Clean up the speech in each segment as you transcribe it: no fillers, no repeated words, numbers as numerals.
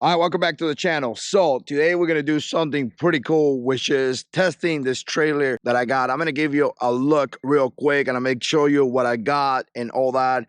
All right, welcome back to the channel. So today we're gonna do something pretty cool, which is testing this trailer that I got. I'm gonna give you a look real quick and I'll make show you what I got and all that.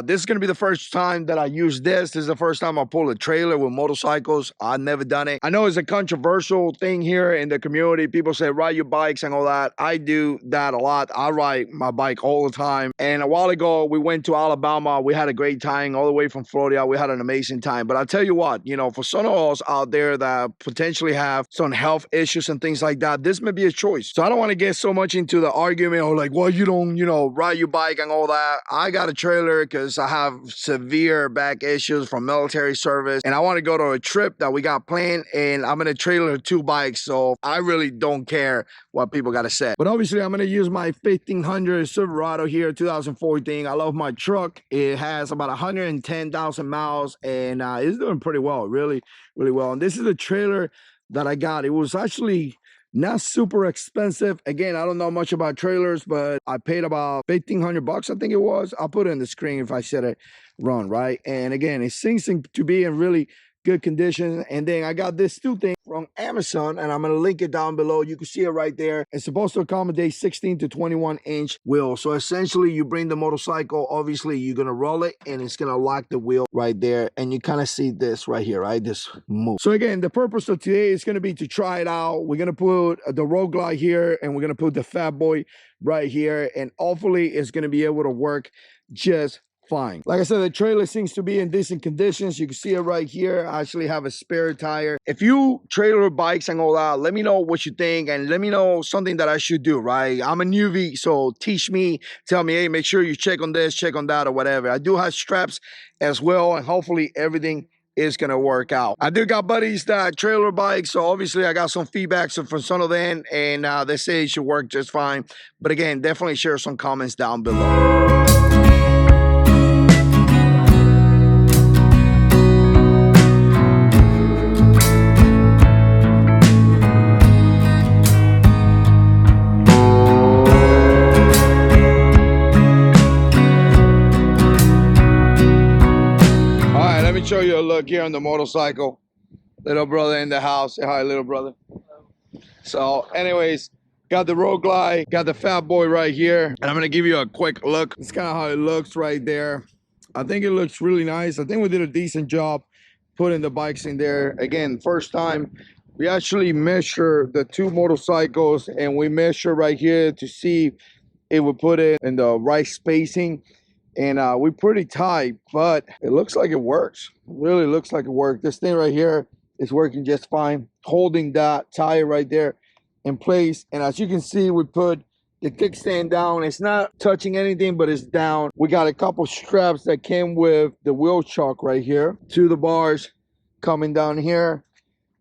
This is gonna be the first time that I use this. This is the first time I pull a trailer with motorcycles. I've never done it. I know it's a controversial thing here in the community. People say ride your bikes and all that. I do that a lot. I ride my bike all the time. And a while ago, we went to Alabama. We had a great time all the way from Florida. We had an amazing time. But I'll tell you what, for some of us out there that potentially have some health issues and things like that, this may be a choice. So I don't want to get so much into the argument or like, well, you don't, ride your bike and all that. I got a trailer because I have severe back issues from military service and I want to go to a trip that we got planned and I'm in a trailer 2 bikes. So I really don't care what people got to say. But obviously I'm going to use my 1500 Silverado here, 2014. I love my truck. It has about 110,000 miles and it's doing pretty well, really well. And this is a trailer that I got. It was actually not super expensive. Again, I don't know much about trailers, but I paid about 1,500 bucks, I think it was. I'll put it in the screen if I said it wrong, right? And again, it seems to be in really good condition. And then I got this two thing from Amazon and I'm going to link it down below. You can see it right there. It's supposed to accommodate 16 to 21 inch wheel. So essentially you bring the motorcycle, obviously you're going to roll it and it's going to lock the wheel right there. And you kind of see this right here, right? This move. So again, the purpose of today is going to be to try it out. We're going to put the Road Glide here and we're going to put the Fat Boy right here. And hopefully it's going to be able to work just fine. Like I said, the trailer seems to be in decent conditions. You can see it right here. I actually have a spare tire. If you trailer bikes and all that, let me know what you think and let me know something that I should do, right? I'm a newbie, so teach me, tell me, hey, make sure you check on this, check on that, or whatever. I do have straps as well, and hopefully everything is gonna work out. I do got buddies that trailer bikes, so obviously I got some feedback from some of them, and they say it should work just fine. But again, definitely share some comments down below. Show you a look here on the motorcycle. Little brother in the house. Say hi, little brother. So anyways, got the Road Glide, got the Fat Boy right here, and I'm gonna give you a quick look. It's kind of how it looks right there. I think it looks really nice. I think we did a decent job putting the bikes in there. Again, first time we actually measure the two motorcycles and we measure right here to see if we put it in the right spacing. And we're pretty tight, but it looks like it works. It really looks like it works. This thing right here is working just fine. Holding that tire right there in place. And as you can see, we put the kickstand down. It's not touching anything, but it's down. We got a couple straps that came with the wheel chuck right here. 2 of the bars coming down here.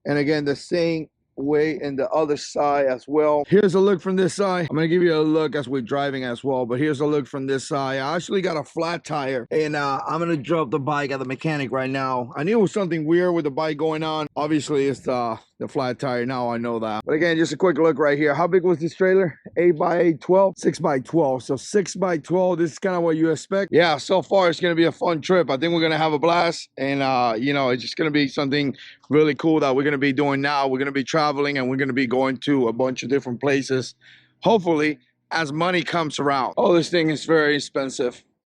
And again, the same way in the other side as well. Here's a look from this side. I'm gonna give you a look as we're driving as well, but here's a look from this side. I actually got a flat tire and I'm gonna drop the bike at the mechanic right now. I knew it was something weird with the bike going on. Obviously it's the flat tire. Now I know that. But again, just a quick look right here. How big was this trailer? 8x8, 12, 6x12. So 6x12, this is kind of what you expect. Yeah, so far it's gonna be a fun trip. I think we're gonna have a blast, and it's just gonna be something really cool that we're gonna be doing now. We're gonna be traveling and we're gonna be going to a bunch of different places, hopefully, as money comes around. Oh, this thing is very expensive.